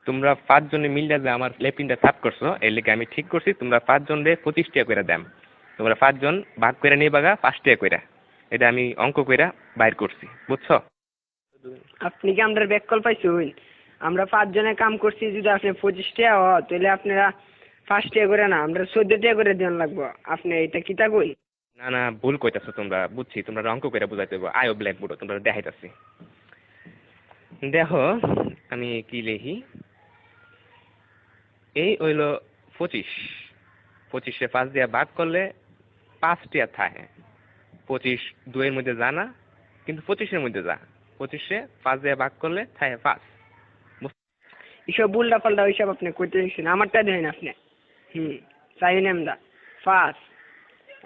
তোমরা 5 জনে মিললে যে আমার লেফটিনটা সাফ করছো এর লেগে আমি ঠিক করছি তোমরা 5 জনে 25 টাকা করে দাম। তোমরা 5 জন ভাগ করে নিয়ে বাগা 5 টাকা করে। এটা আমি অঙ্ক কইরা বাইর করছি, বুঝছো? আপনি কি আমরা ব্যাককল পাইছুন? আমরা 5 জনে কাম করছি, যদি আপনি 25 টাকা হয় তাহলে আপনারা 5 টাকা করে না, আমরা 14 টাকা করে দেন লাগবো। আপনি এটা কিতা কই? না না, ভুল কইতাছো তোমরা, বুঝছি তোমরা অঙ্ক কইরা বুঝাইতে হবে। আয়ো ব্ল্যাকবোর্ড তোমরা দেখাইতাছি। দেখো আমি কি লিখি। এই হইলো 25, 25-এ 5 দিয়ে ভাগ করলে 5 টাকা থাকে। 25 2 এর মধ্যে যা না, কিন্তু 25-এর মধ্যে যা। 25-এ 5 দিয়ে ভাগ করলে থাকে 5। এসব উল্টা পাল্টা ওইসব আপনি কইতে দিচ্ছেন, আমারটা দেন আপনি। চাই না আমরা 5।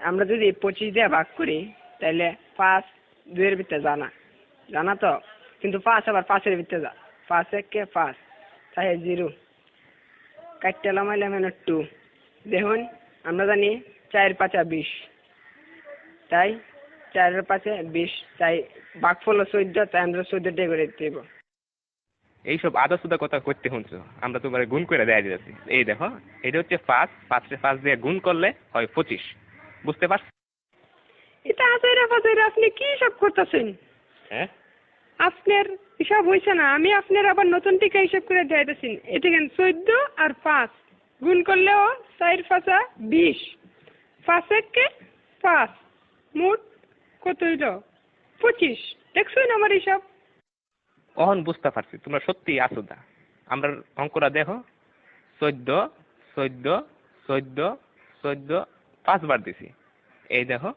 আমরা যদি 25 দিয়ে ভাগ করি তাহলে 5 2 এর ভিতরে জানা জানা তো, কিন্তু 5 আবার 5 এর ভিতরে যা। 5 1 5 তাই 0 কাটতে লামাইলাম 2। দেখুন আমরা জানি 4 5 20, তাই 4 এর 5 20, তাই ভাগফল 14, তাই আমরা 14 টাকা করে দেব। এইসব আদা সুদা কথা করতে শুনছো, আমরা তোমার গুণ করে দেয়া দিতেছি। এই দেখো এটা হচ্ছে 5, 5-এ 5 দিয়ে গুণ করলে হয় 25, বুঝতে পারছো? এটা আজাইরা বাজাইরা আপনি কি সব করতেছেন? হ্যাঁ, আপনার হিসাব হয়েছে না, আমি আপনার আবার নতুন টিকা হিসাব করে দিতেছি। এটা কেন 14 আর 5 গুণ করলেও 4 5 20, 5 1 5, মোট কত হইল? 25। দেখছেন আমার হিসাব? অহন বুঝতে পারছি তোমরা সত্যি আসুদা। আমরা অঙ্কটা দেখো, 14 14 14 14 5 বার দিছি। এই দেখো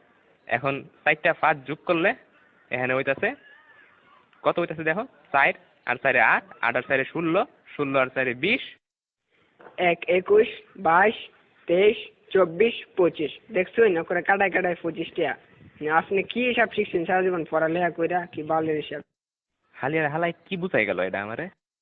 এখন 4টা 5 যোগ করলে এখানে হইতাছে কত হইতাছে দেখো, 4 আর 4 8, 8 আর 4 16, 16 আর 4 20। 1 21 22 23 24 25। দেখছেন না করে কাটায় কাটায় 25 টাকা। আপনি কি হিসাব শিখছেন সারা জীবন পড়ালেখা কইরা, কি বালের হিসাব? হালিয়ার হালাই কি বুঝাই গেল এটা আমারে?